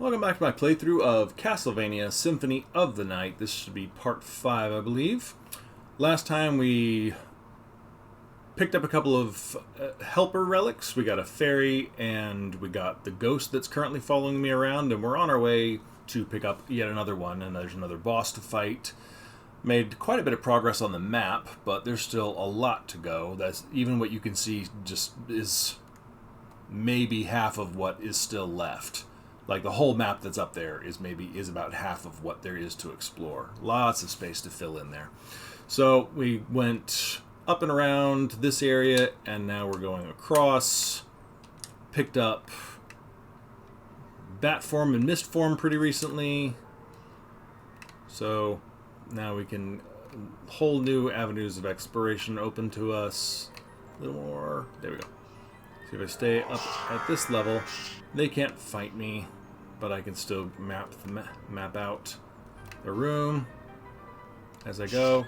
Welcome back to my playthrough of Castlevania Symphony of the Night. This should be part 5, I believe. Last time we picked up a couple of helper relics. We got a fairy and we got the ghost that's currently following me around, and we're on our way to pick up yet another one, and there's another boss to fight. Made quite a bit of progress on the map, but there's still a lot to go. That's even what you can see just is maybe half of what is still left. Like the whole map that's up there is about half of what there is to explore. Lots of space to fill in there. So we went up and around this area, and now we're going across. Picked up bat form and mist form pretty recently. So now we can whole new avenues of exploration open to us. A little more. There we go. See, if I stay up at this level, they can't fight me, but I can still map out the room as I go.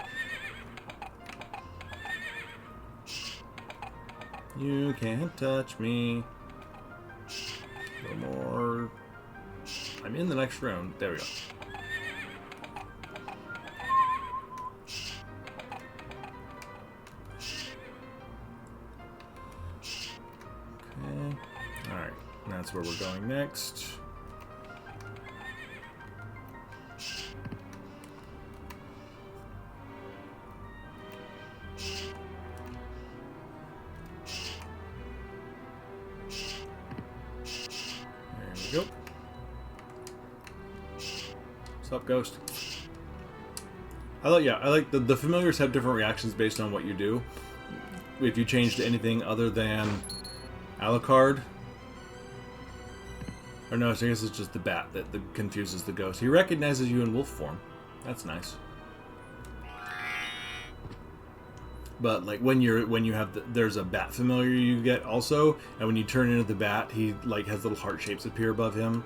You can't touch me. A little more. I'm in the next room. There we go. Okay. Alright. That's where we're going next. There we go. What's up, Ghost? I like the familiars have different reactions based on what you do. If you change to anything other than Alucard. Or no, I guess it's just the bat that confuses the ghost. He recognizes you in wolf form. That's nice. But like when you have there's a bat familiar you get also, and when you turn into the bat, he like has little heart shapes appear above him.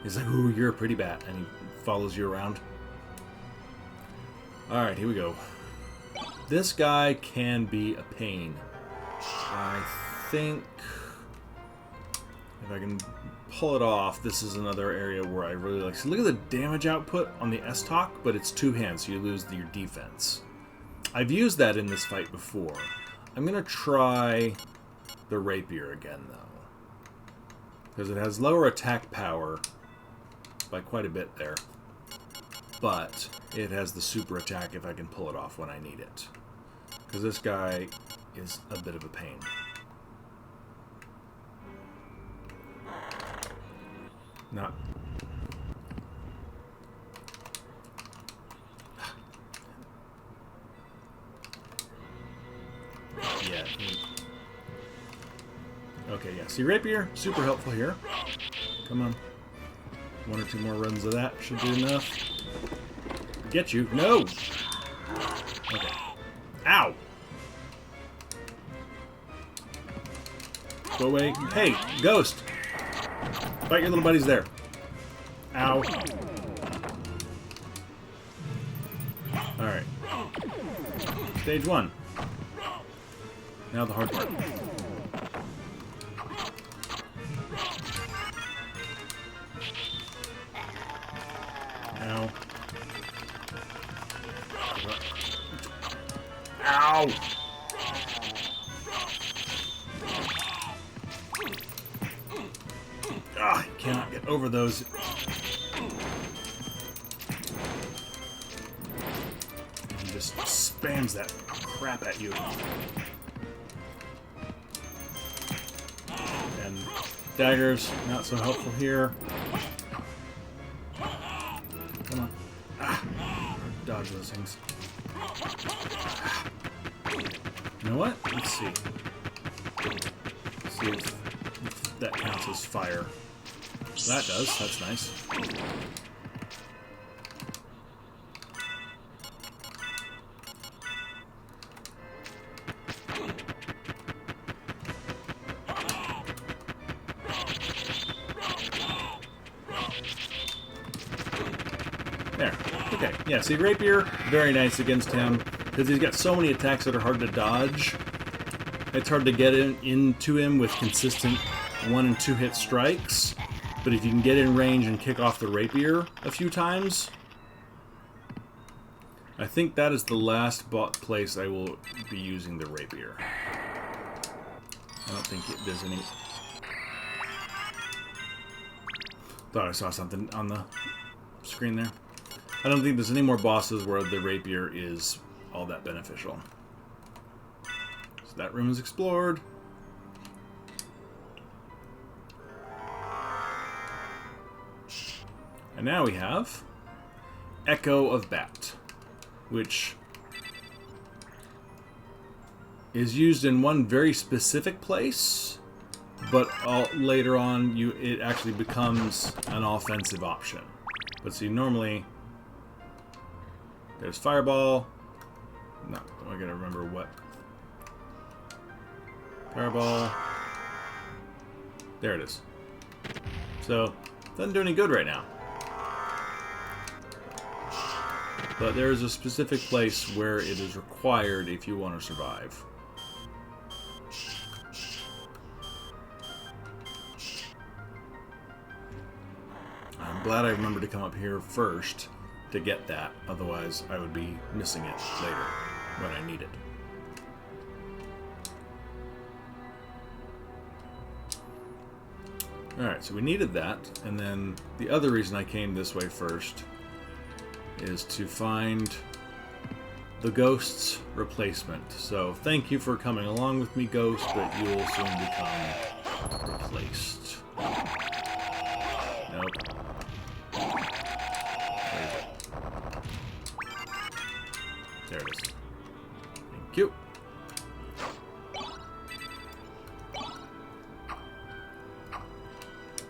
He's like, "Ooh, you're a pretty bat," and he follows you around. All right, here we go. This guy can be a pain. I think if I can pull it off, this is another area where I really like. So look at the damage output on the S-Talk, but it's 2 hands, so you lose your defense. I've used that in this fight before. I'm going to try the rapier again, though, because it has lower attack power by quite a bit there, but it has the super attack if I can pull it off when I need it, because this guy is a bit of a pain. Not. Yeah. Okay, yeah. See, rapier, super helpful here. Come on. 1 or 2 more runs of that should be enough. Get you. No! Okay. Ow! Go away. Hey, ghost! Fight your little buddies there. Ow. Alright. Stage 1. Now the hard part. Ow. Ow! Ah, I cannot get over those. He just spams that crap at you. And daggers, not so helpful here. Come on. Ah, dodge those things. You know what? Let's see. Let's see if that counts as fire. That does. That's nice. There. Okay. Yeah, see, rapier, very nice against him, because he's got so many attacks that are hard to dodge. It's hard to get into him with consistent 1 and 2 hit strikes. but if you can get in range and kick off the rapier a few times, I think that is the last place I will be using the rapier. I don't think there's any... Thought I saw something on the screen there. I don't think there's any more bosses where the rapier is all that beneficial. So that room is explored. And now we have Echo of Bat, which is used in one very specific place, but later on it actually becomes an offensive option. But see, normally there's Fireball. No, I gotta remember what. Fireball. There it is. So, doesn't do any good right now. But there is a specific place where it is required if you want to survive. I'm glad I remembered to come up here first to get that. Otherwise, I would be missing it later when I need it. Alright, so we needed that. And then the other reason I came this way first is to find the Ghost's replacement. So thank you for coming along with me, Ghost, but you will soon become replaced. Nope. There it is. Thank you.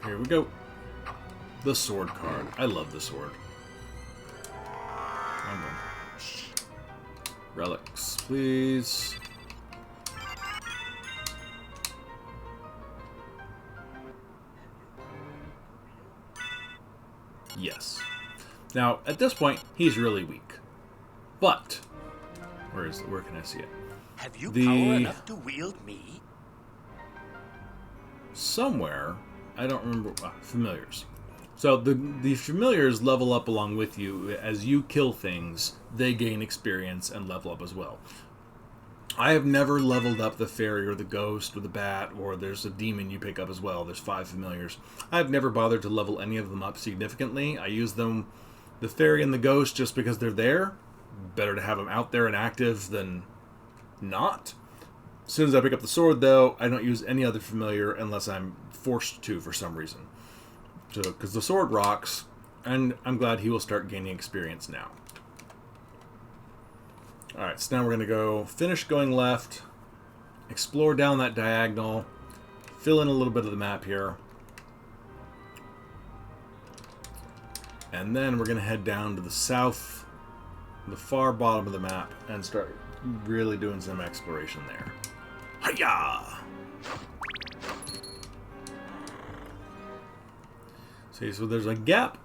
Here we go. The sword card. I love the sword. Relics, please. Yes. Now, at this point, he's really weak. But where can I see it? Have you power enough to wield me? Somewhere, I don't remember. Familiars. So the familiars level up along with you. As you kill things, they gain experience and level up as well. I have never leveled up the fairy or the ghost or the bat, or there's a demon you pick up as well. There's 5 familiars. I've never bothered to level any of them up significantly. I use them, the fairy and the ghost, just because they're there. Better to have them out there and active than not. As soon as I pick up the sword, though, I don't use any other familiar unless I'm forced to for some reason. So, because the sword rocks, and I'm glad he will start gaining experience now. Alright, so now we're going to finish going left, explore down that diagonal, fill in a little bit of the map here, and then we're going to head down to the south, the far bottom of the map, and start really doing some exploration there. Hiya! See, so there's a gap,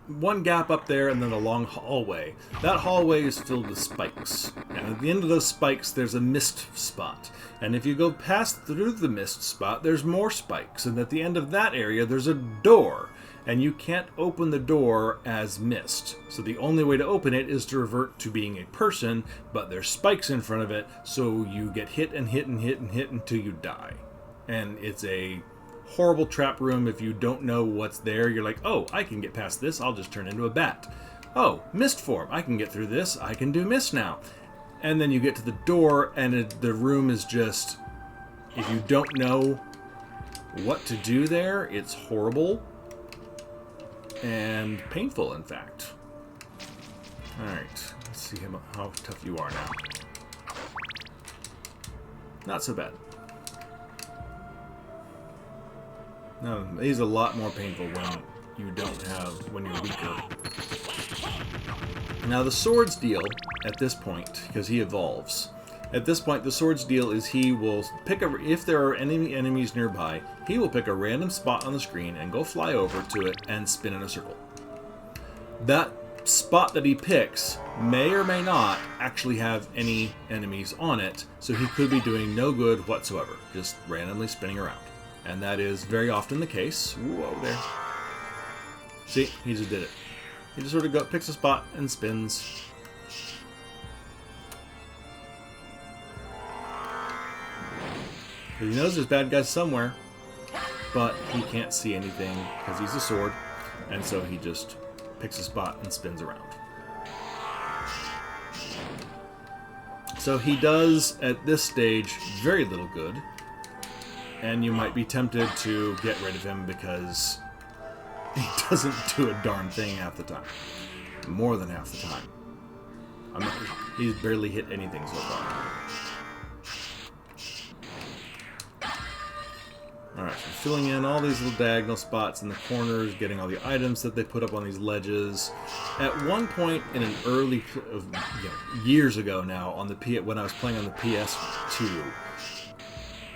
one gap up there, and then a long hallway. That hallway is filled with spikes. And at the end of those spikes, there's a mist spot. And if you go past through the mist spot, there's more spikes. And at the end of that area, there's a door. And you can't open the door as mist. So the only way to open it is to revert to being a person, but there's spikes in front of it, so you get hit and hit and hit and hit until you die. And it's a horrible trap room. If you don't know what's there, you're like, oh, I can get past this, I'll just turn into a bat. Oh, mist form, I can get through this, I can do mist now. And then you get to the door, and the room is just, if you don't know what to do there, it's horrible and painful, in fact. Alright, let's see how tough you are now. Not so bad. No, he's a lot more painful when you're weaker. Now the sword's deal at this point, because he evolves, at this point the sword's deal is he will pick if there are any enemies nearby, he will pick a random spot on the screen and go fly over to it and spin in a circle. That spot that he picks may or may not actually have any enemies on it, so he could be doing no good whatsoever, just randomly spinning around. And that is very often the case. Whoa there. See, he just did it. He just sort of picks a spot and spins. He knows there's bad guys somewhere, but he can't see anything because he's a sword, and so he just picks a spot and spins around. So he does, at this stage, very little good, and you might be tempted to get rid of him because he doesn't do a darn thing half the time. More than half the time. He's barely hit anything so far. Alright, so filling in all these little diagonal spots in the corners, getting all the items that they put up on these ledges. At one point in an early, years ago now, on the when I was playing on the PS2,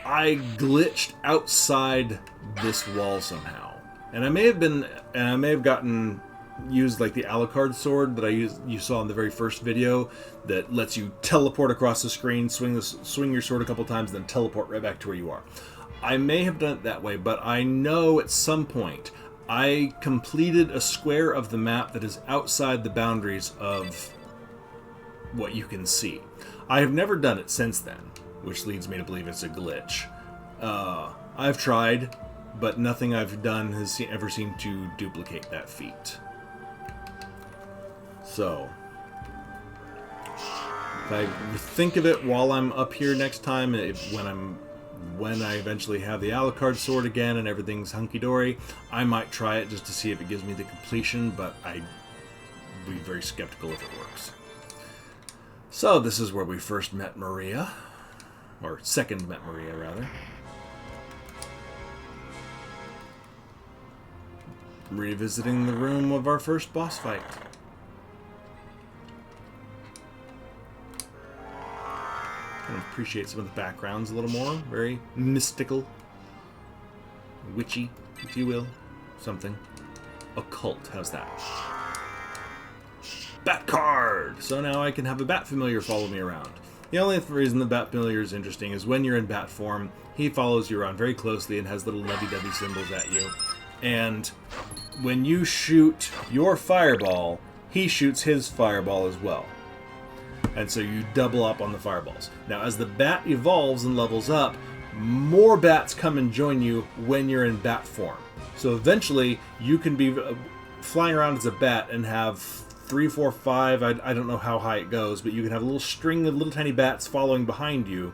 I glitched outside this wall somehow. And I may have used like the Alucard sword that you saw in the very first video that lets you teleport across the screen, swing your sword a couple times, then teleport right back to where you are. I may have done it that way, but I know at some point I completed a square of the map that is outside the boundaries of what you can see. I have never done it since then, which leads me to believe it's a glitch. I've tried, but nothing I've done has ever seemed to duplicate that feat. So, if I think of it while I'm up here next time, when I eventually have the Alucard sword again and everything's hunky-dory, I might try it just to see if it gives me the completion, but I'd be very skeptical if it works. So this is where we first met Maria, or second met Maria, rather. Revisiting the room of our first boss fight. Appreciate some of the backgrounds a little more. Very mystical. Witchy, if you will. Something. Occult, how's that? Bat card! So now I can have a bat familiar follow me around. The only reason the bat familiar is interesting is when you're in bat form, he follows you around very closely and has little lovey-dovey symbols at you. And when you shoot your fireball, he shoots his fireball as well. And so you double up on the fireballs. Now, as the bat evolves and levels up, more bats come and join you when you're in bat form. So eventually, you can be flying around as a bat and have 3, 4, 5, I don't know how high it goes, but you can have a little string of little tiny bats following behind you,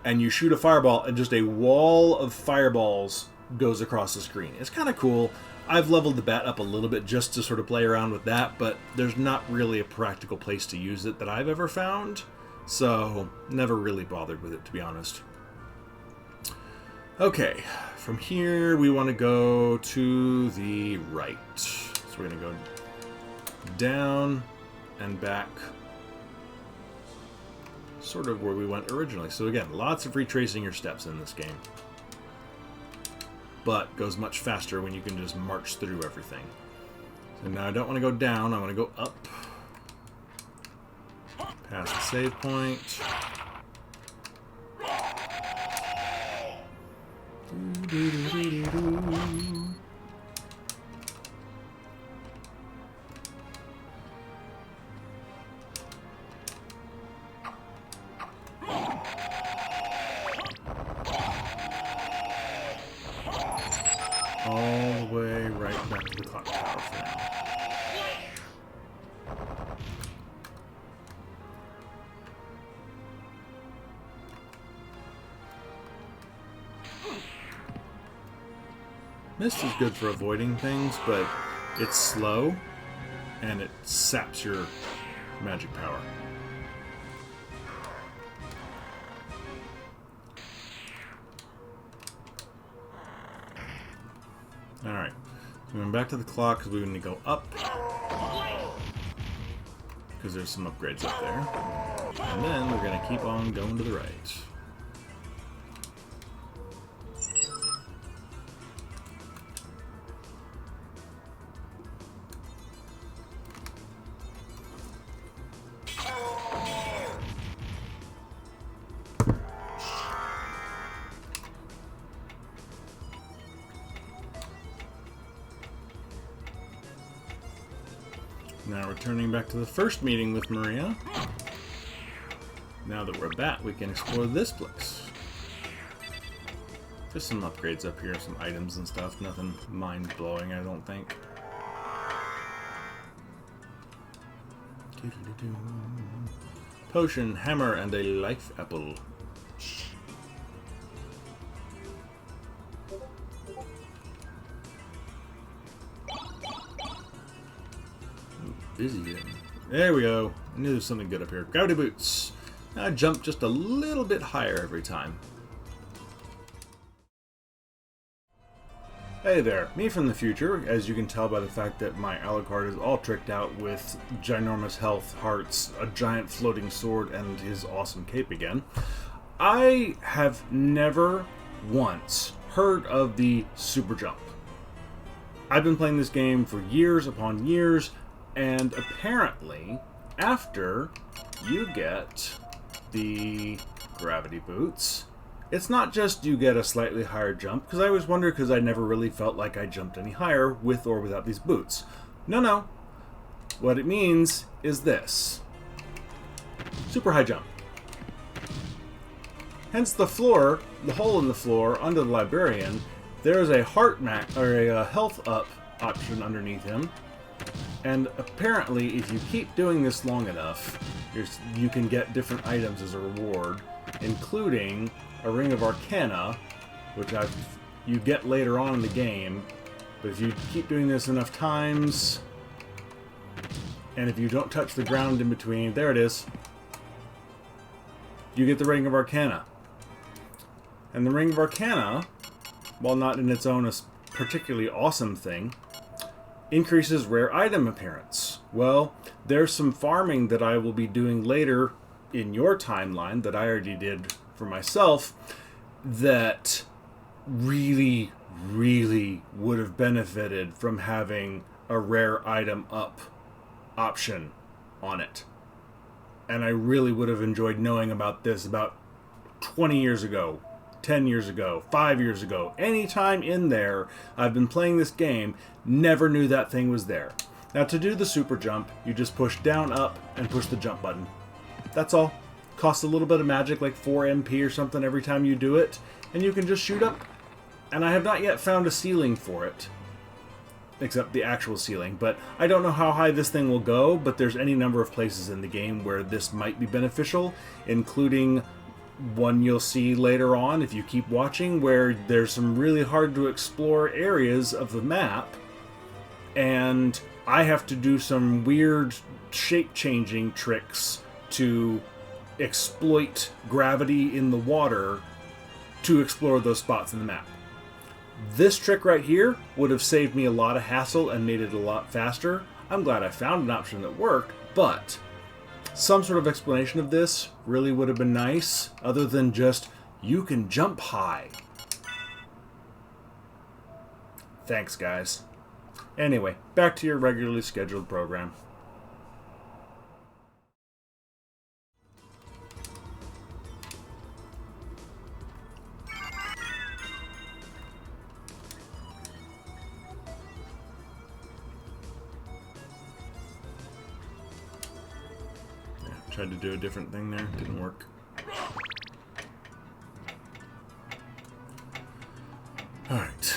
and you shoot a fireball, and just a wall of fireballs goes across the screen. It's kind of cool. I've leveled the bat up a little bit just to sort of play around with that, but there's not really a practical place to use it that I've ever found, so never really bothered with it, to be honest. Okay, from here we want to go to the right. So we're going to go down and back, sort of where we went originally. So again, lots of retracing your steps in this game. But goes much faster when you can just march through everything. So now I don't want to go down, I want to go up. Past the save point. All the way right back to the clock tower for now. Mist is good for avoiding things, but it's slow, and it saps your magic power. Alright, so going back to the clock because we need to go up. Because there's some upgrades up there. And then we're going to keep on going to the right. Now returning back to the first meeting with Maria. Now that we're back, we can explore this place. There's some upgrades up here, some items and stuff. Nothing mind-blowing, I don't think. Potion, hammer, and a life apple. Busy getting. There we go. I knew there was something good up here. Gravity boots. I jump just a little bit higher every time. Hey there, me from the future, as you can tell by the fact that my Alucard is all tricked out with ginormous health, hearts, a giant floating sword, and his awesome cape again. I have never once heard of the super jump. I've been playing this game for years upon years, and apparently, after you get the gravity boots, it's not just you get a slightly higher jump, because I always wonder because I never really felt like I jumped any higher with or without these boots. No. What it means is this. Super high jump. Hence the floor, the hole in the floor under the librarian, there is a health up option underneath him. And apparently, if you keep doing this long enough, you can get different items as a reward, including a Ring of Arcana, which you get later on in the game. But if you keep doing this enough times, and if you don't touch the ground in between, there it is, you get the Ring of Arcana. And the Ring of Arcana, while not in its own a particularly awesome thing, increases rare item appearance. Well, there's some farming that I will be doing later in your timeline that I already did for myself that really would have benefited from having a rare item up option on it. And I really would have enjoyed knowing about this about 20 years ago, 10 years ago, 5 years ago. Anytime in there, I've been playing this game, never knew that thing was there. Now to do the super jump, you just push down, up, and push the jump button. That's all. Costs a little bit of magic, like 4 MP or something every time you do it, and you can just shoot up. And I have not yet found a ceiling for it, except the actual ceiling, but I don't know how high this thing will go, but there's any number of places in the game where this might be beneficial, including one you'll see later on if you keep watching, where there's some really hard to explore areas of the map, and I have to do some weird shape-changing tricks to exploit gravity in the water to explore those spots in the map. This trick right here would have saved me a lot of hassle and made it a lot faster. I'm glad I found an option that worked, but some sort of explanation of this really would have been nice, other than just, you can jump high. Thanks, guys. Anyway, back to your regularly scheduled program. Tried to do a different thing there, didn't work. Alright.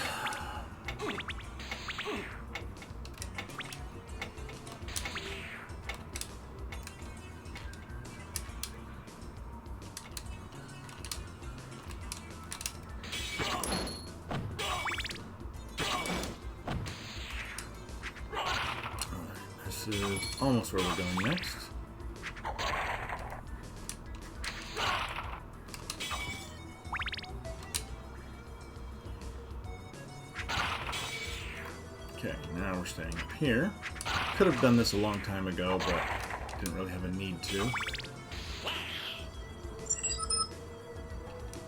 This is almost where we're going next. Okay, now we're staying up here. Could have done this a long time ago, but didn't really have a need to.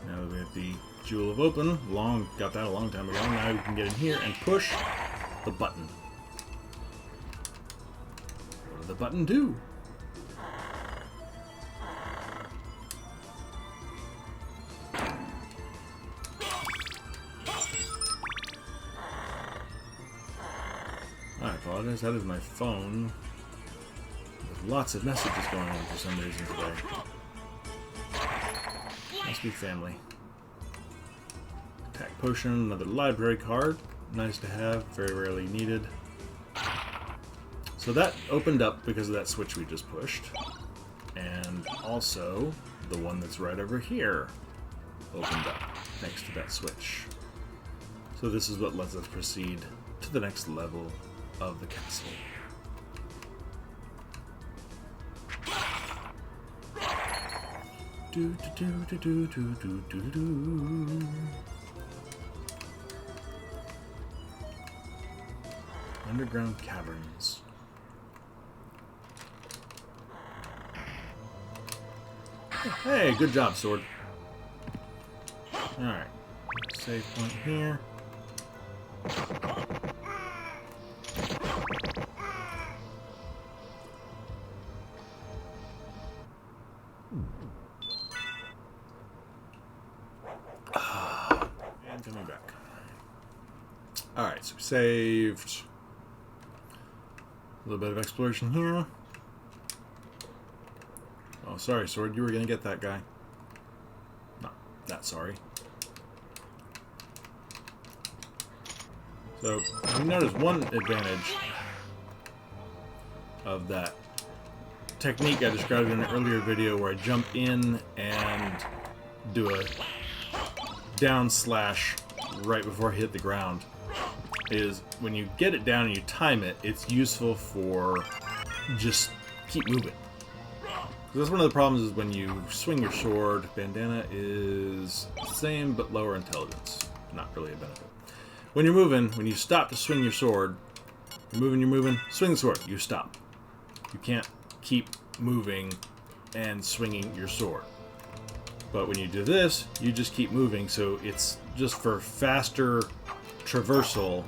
Now that we have the Jewel of Open, got that a long time ago, now we can get in here and push the button. What did the button do? I apologize, that is my phone. Lots of messages going on for some reason today. Must be family. Attack potion, another library card. Nice to have, very rarely needed. So that opened up because of that switch we just pushed. And also, the one that's right over here opened up next to that switch. So this is what lets us proceed to the next level of the castle. Do do do do do do do do do. Underground caverns. Hey, good job, sword. Alright. Save point here. And coming back. Alright, so we saved a little bit of exploration here. Oh, sorry, sword. You were going to get that guy. Not that sorry. So, you notice one advantage of that technique I described in an earlier video where I jump in and do a down slash right before I hit the ground, is when you get it down and you time it, it's useful for just keep moving. That's one of the problems is when you swing your sword, bandana is the same but lower intelligence. Not really a benefit. When you're moving, when you stop to swing your sword, you're moving, swing the sword, you stop. You can't keep moving and swinging your sword. But when you do this, you just keep moving, so it's just for faster traversal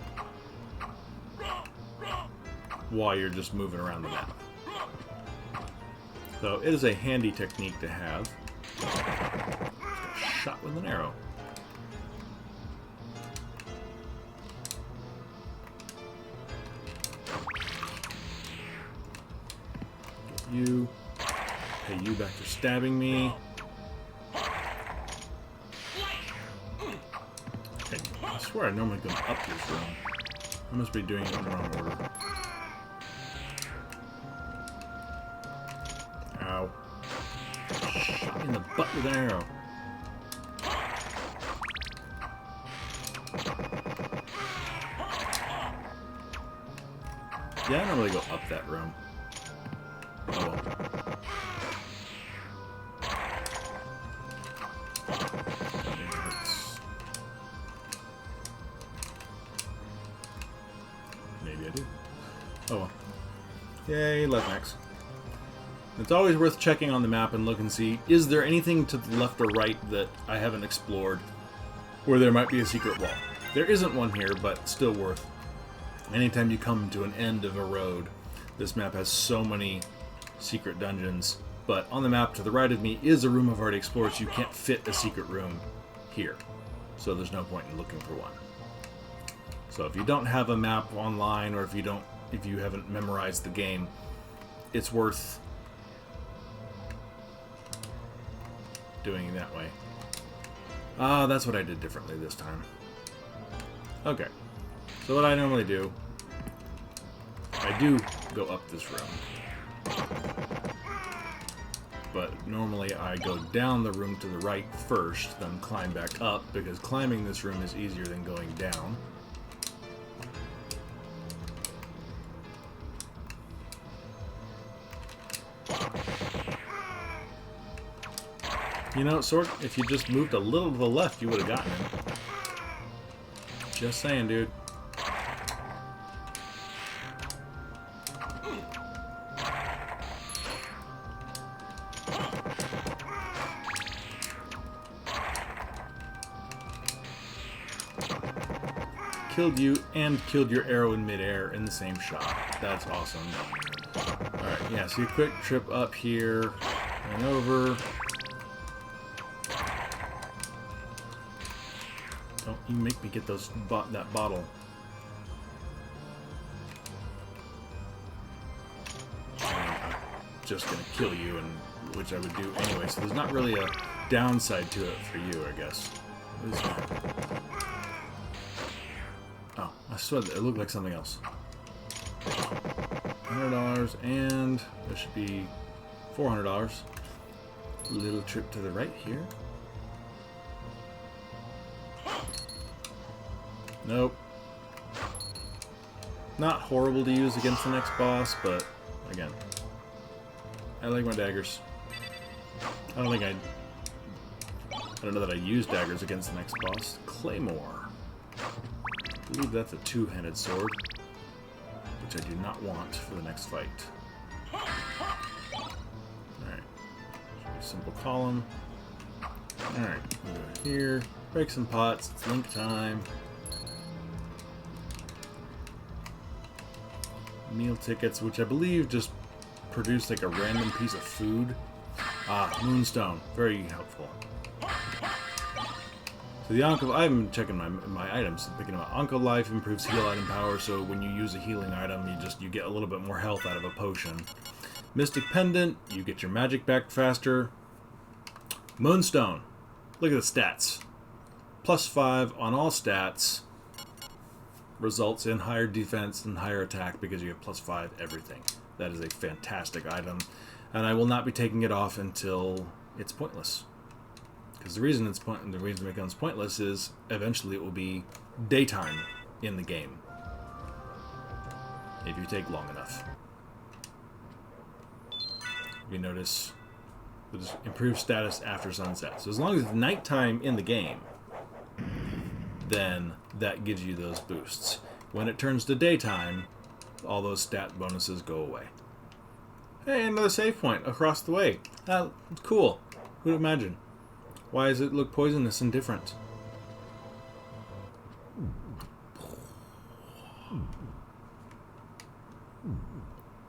while you're just moving around the map. So it is a handy technique to have. Just got shot with an arrow. Get you. Pay you back for stabbing me. Okay, I swear I normally go up this room. I must be doing it in the wrong order. Ow. Shot me in the butt with an arrow. Yeah, I don't really go up that room. Oh well. It hurts. Maybe I do. Oh well. Yay, left max. It's always worth checking on the map and look and see, is there anything to the left or right that I haven't explored where there might be a secret wall? There isn't one here, but still worth. Anytime you come to an end of a road, this map has so many secret dungeons, but on the map to the right of me is a room I've already explored, so you can't fit a secret room here. So there's no point in looking for one. So if you don't have a map online, or if you haven't memorized the game, it's worth doing it that way. That's what I did differently this time. Okay. So what I normally do, I do go up this room. But normally I go down the room to the right first, then climb back up, because climbing this room is easier than going down. You know, Sword, if you just moved a little to the left, you would have gotten him. Just saying, dude. Killed you and killed your arrow in midair in the same shot. That's awesome. Alright, yeah, so you quick trip up here and over. Don't you make me get those that bottle. just going to kill you, and which I would do anyway. So there's not really a downside to it for you, I guess. What is that? Oh, I swear it looked like something else. $100, and there should be $400. Little trip to the right here. Nope. Not horrible to use against the next boss, but again, I like my daggers. I don't know that I use daggers against the next boss. Claymore. I believe that's a two-handed sword, which I do not want for the next fight. Alright. Simple column. Alright, go here. Break some pots. It's link time. Meal tickets, which I believe just produce like a random piece of food. Ah, Moonstone. Very helpful. So the Onco... I'm checking my items. Thinking about Onco Life improves heal item power, so when you use a healing item, you get a little bit more health out of a potion. Mystic Pendant, you get your magic back faster. Moonstone. Look at the stats. +5 on all stats. Results in higher defense and higher attack because you have +5 everything. That is a fantastic item, and I will not be taking it off until it's pointless. Because the reason it becomes pointless is eventually it will be daytime in the game if you take long enough. You notice there's improved status after sunset. So as long as it's nighttime in the game, then that gives you those boosts. When it turns to daytime, all those stat bonuses go away. Hey, another save point across the way. Cool. Who'd imagine? Why does it look poisonous and different?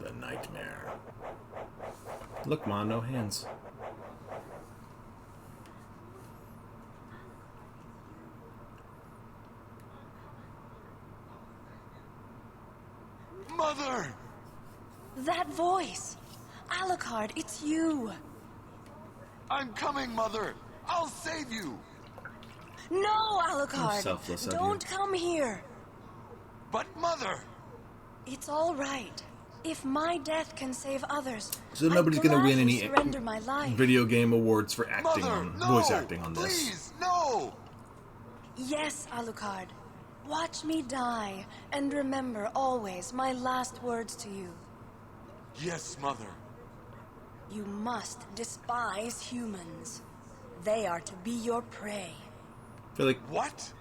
The nightmare. Look, Ma, no hands. Mother! That voice! Alucard, it's you! I'm coming, Mother! I'll save you! No, Alucard! Selfless of Don't you. come here! But Mother! It's all right. If my death can save others, So nobody's I'd going to win gladly any surrender my life. video game awards for acting Mother, on no! voice acting on this. Please, no! Yes, Alucard. Watch me die, and remember always my last words to you. Yes, Mother. You must despise humans. They are to be your prey. I feel like What?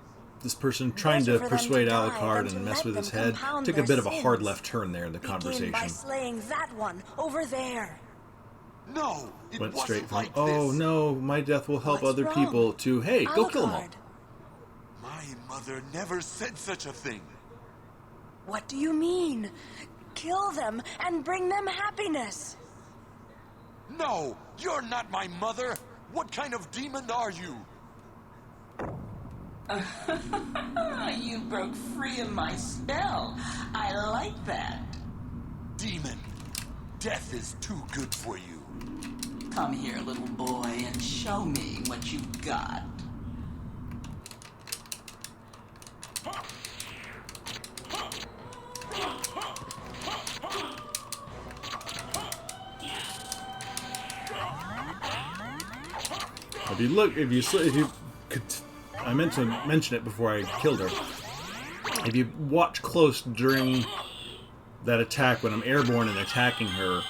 this person trying Better to for them persuade to die Alucard than and to mess let with them his head compound took a their bit of a hard sins. left turn there in the conversation. Begin by slaying that one over there. No! It Went wasn't straight from, like oh this. no, my death will help What's other wrong? people, to, hey, go kill them all. Alucard, My mother never said such a thing. what do you mean? Kill them and bring them happiness. No! You're not my mother! What kind of demon are you? You broke free of my spell. I like that. Demon! Death is too good for you. Come here, little boy, and show me what you've got. If you could, I meant to mention it before I killed her. If you watch close during that attack when I'm airborne and attacking her,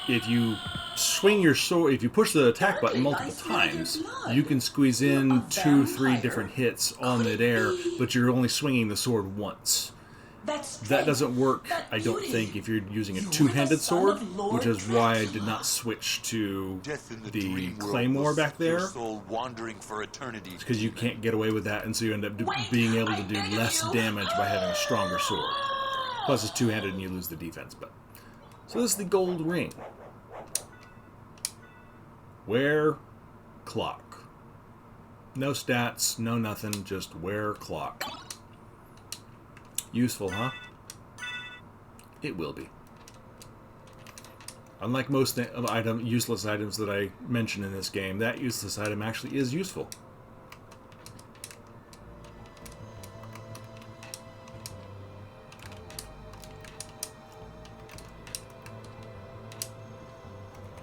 if you swing your sword, if you push the attack button multiple times, you can squeeze in 2-3 different hits on midair, but you're only swinging the sword once. That doesn't work, I don't think, if you're using a two-handed sword, which is why I did not switch to Death in the the dream world claymore will back set your there, soul wandering for eternity. because you can't get away with that, and so you end up being able to do less damage by having a stronger sword. Plus it's two-handed and you lose the defense. But so this is the gold ring. Wear clock. No stats, no nothing, just wear clock. Useful, huh? It will be. Unlike most useless items that I mention in this game, that useless item actually is useful.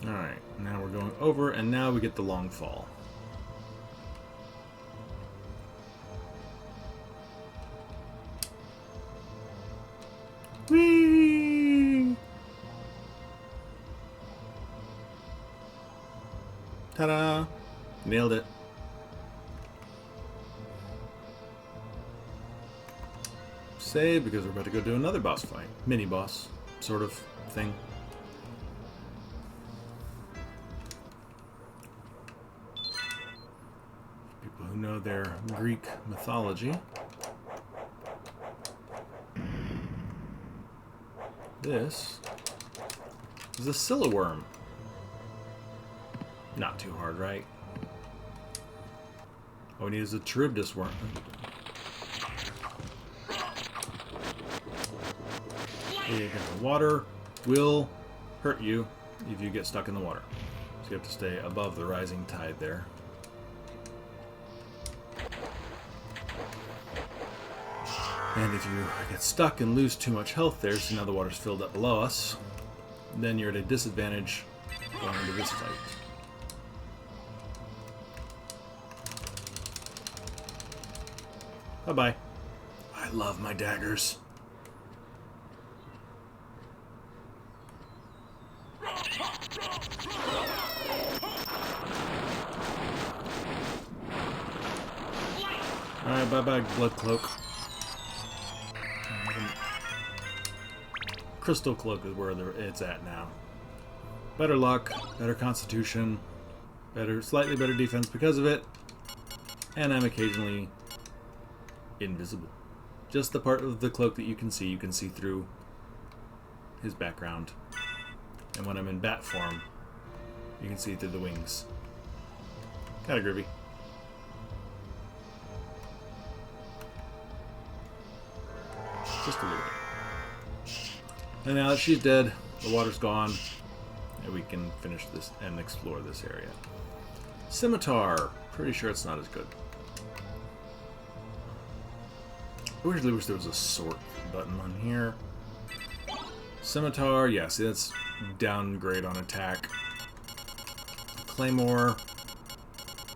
Alright, now we're going over, and now we get the long fall. Whee! Ta-da! Nailed it. Save, because we're about to go do another boss fight. Mini-boss, sort of thing. People who know their Greek mythology. This is a Scylla-worm. Not too hard, right? All we need is a Charybdis worm. The water will hurt you if you get stuck in the water. So you have to stay above the rising tide there. And if you get stuck and lose too much health there, so now the water's filled up below us, then you're at a disadvantage going into this fight. Bye-bye. I love my daggers. Alright, bye-bye, Blood Cloak. Crystal Cloak is where it's at now. Better luck, better constitution, slightly better defense because of it, and I'm occasionally invisible. Just the part of the cloak that you can see through his background. And when I'm in bat form, you can see through the wings. Kinda groovy. Just a little bit. And now that she's dead, the water's gone, and we can finish this and explore this area. Scimitar. Pretty sure it's not as good. I really wish there was a sort button on here. Scimitar, yeah, see that's downgrade on attack. Claymore.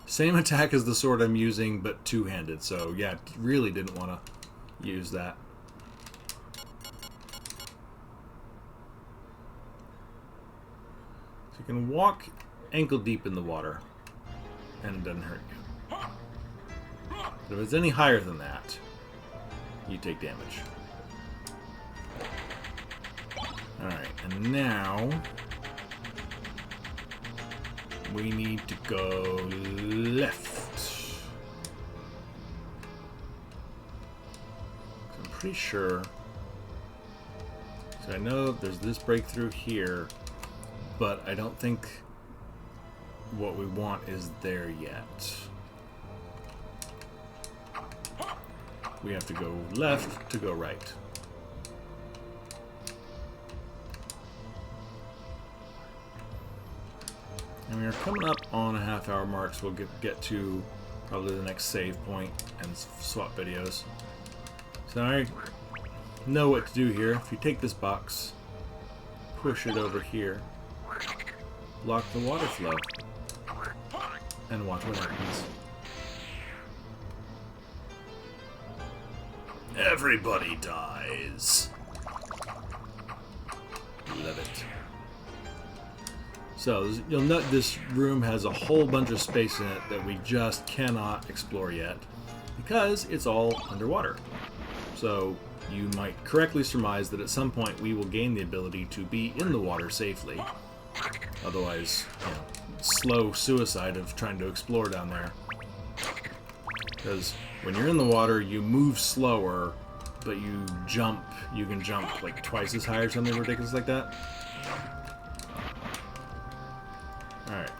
Same attack as the sword I'm using, but two-handed, so yeah, really didn't want to use that. You can walk ankle deep in the water, and it doesn't hurt you. But if it's any higher than that, you take damage. Alright, and now we need to go left. I'm pretty sure. So I know there's this breakthrough here. But I don't think what we want is there yet. We have to go left to go right. And we are coming up on a half-hour mark, so we'll get to probably the next save point and swap videos. So I know what to do here. If you take this box, push it over here, block the water flow, and watch what happens. Everybody dies. Love it. So, you'll note this room has a whole bunch of space in it that we just cannot explore yet, because it's all underwater. So, you might correctly surmise that at some point we will gain the ability to be in the water safely. Otherwise, you know, slow suicide of trying to explore down there. Because when you're in the water, you move slower, but you can jump like twice as high or something ridiculous like that. Alright.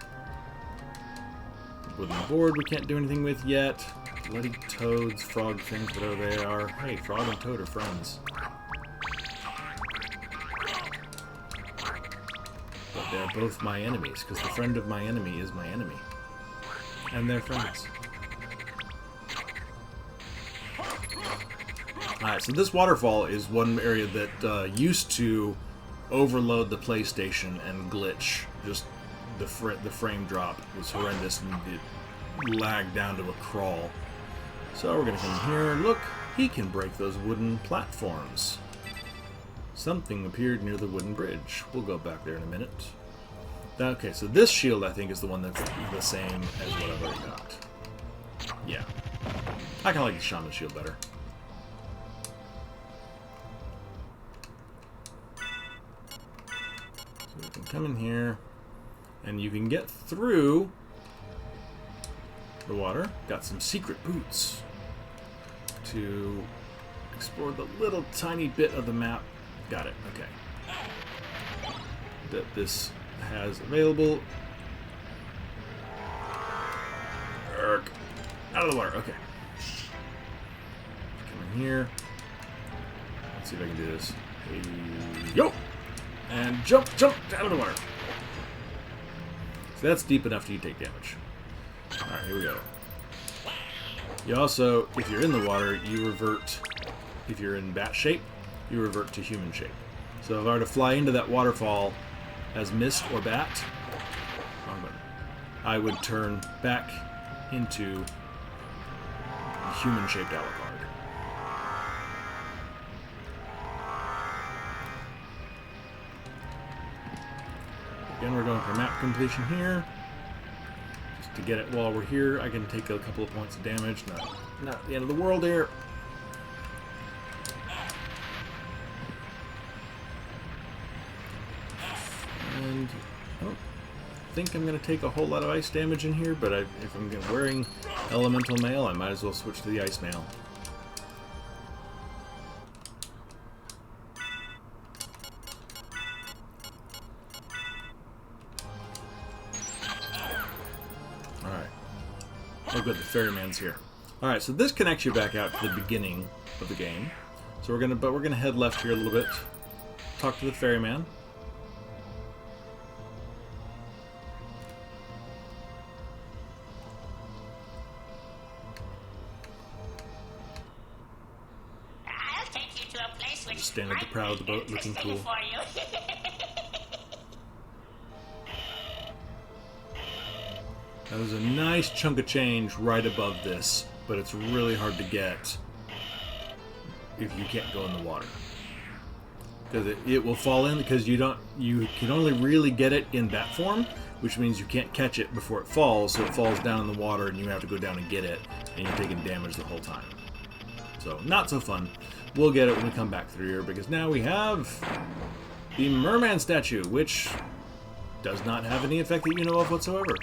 Wooden board we can't do anything with yet. Bloody toads, frog things, whatever they are. Hey, frog and toad are friends. But they're both my enemies, because the friend of my enemy is my enemy. And they're friends. Alright, so this waterfall is one area that used to overload the PlayStation and glitch. Just the frame drop was horrendous and it lagged down to a crawl. So we're going to come here. Look, he can break those wooden platforms. Something appeared near the wooden bridge. We'll go back there in a minute. Okay, so this shield I think is the one that's the same as what I've already got. Yeah. I kind of like the Shaman shield better. So we can come in here, and you can get through the water. Got some secret boots to explore the little tiny bit of the map. Got it, okay. That this has available. Erk. Out of the water, okay. Come in here. Let's see if I can do this. Hey, yo! And jump out of the water. So that's deep enough to you take damage. Alright, here we go. You also, if you're in the water, you revert, if you're in bat shape, you revert to human shape. So if I were to fly into that waterfall as mist or bat, I would turn back into a human-shaped Alucard. Again, we're going for map completion here. Just to get it while we're here, I can take a couple of points of damage. Not the end of the world here. And I think I'm going to take a whole lot of ice damage in here, but if I'm wearing elemental mail, I might as well switch to the ice mail. Alright. Oh good, the ferryman's here. Alright, so this connects you back out to the beginning of the game. So we're gonna head left here a little bit. Talk to the ferryman. Stand at the prow of the boat, looking cool. Now, there's a nice chunk of change right above this, but it's really hard to get if you can't go in the water. Because it will fall in, because you can only really get it in that form, which means you can't catch it before it falls, so it falls down in the water and you have to go down and get it, and you're taking damage the whole time. So, not so fun. We'll get it when we come back through here, because now we have the merman statue, which does not have any effect that you know of whatsoever.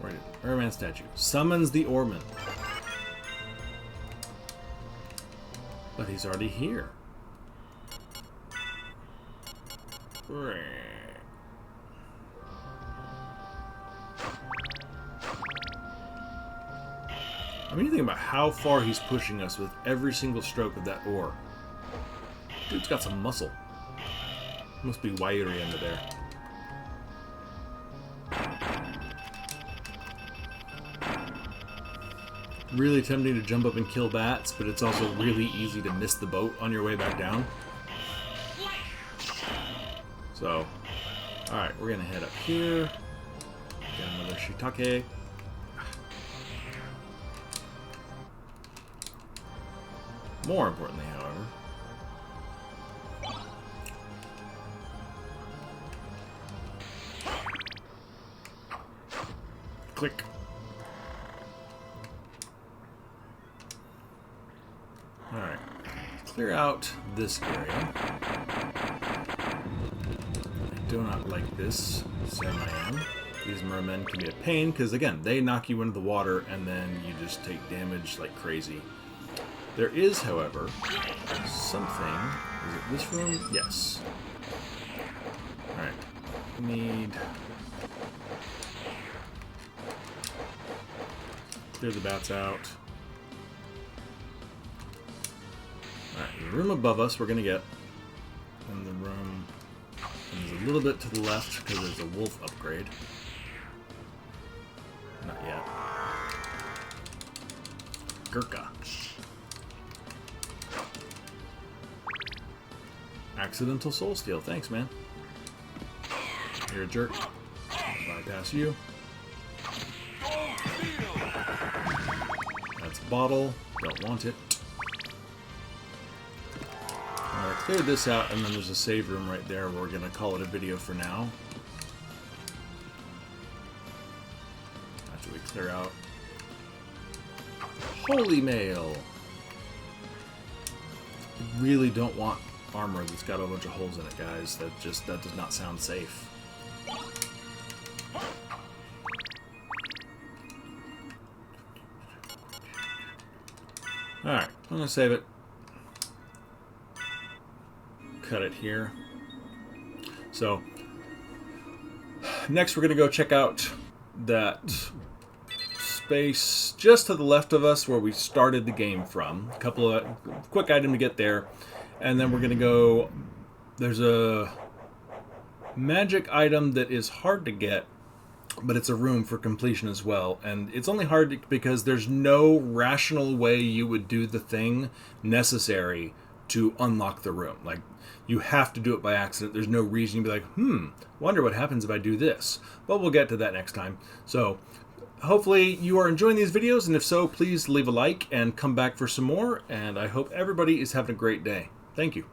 Right, merman statue. Summons the oarman. But he's already here. I mean, you think about how far he's pushing us with every single stroke of that oar. Dude's got some muscle. Must be wiry under there. Really tempting to jump up and kill bats, but it's also really easy to miss the boat on your way back down. So, alright, we're gonna head up here. Get another shiitake. More importantly, however, click. Alright, clear out this area. I do not like this, Sam I am. These mermen can be a pain, because again, they knock you into the water and then you just take damage like crazy. There is, however, something. Is it this room? Yes. Alright. Need. Clear the bats out. Alright, the room above us we're gonna get. And the room. And there's a little bit to the left because there's a wolf upgrade. Not yet. Gurkha. Accidental soul steal. Thanks, man. You're a jerk. Bypass you. That's bottle. Don't want it. I'm gonna clear this out, and then there's a save room right there. We're gonna call it a video for now. After we clear out Holy Mail. I really don't want armor that's got a bunch of holes in it, guys. That does not sound safe. Alright, I'm gonna save it. Cut it here. So, next we're gonna go check out that space just to the left of us where we started the game from. A couple of quick item to get there. And then we're going to go, there's a magic item that is hard to get, but it's a room for completion as well. And it's only hard because there's no rational way you would do the thing necessary to unlock the room. Like, you have to do it by accident. There's no reason to be like, wonder what happens if I do this. But we'll get to that next time. So, hopefully you are enjoying these videos, and if so, please leave a like and come back for some more. And I hope everybody is having a great day. Thank you.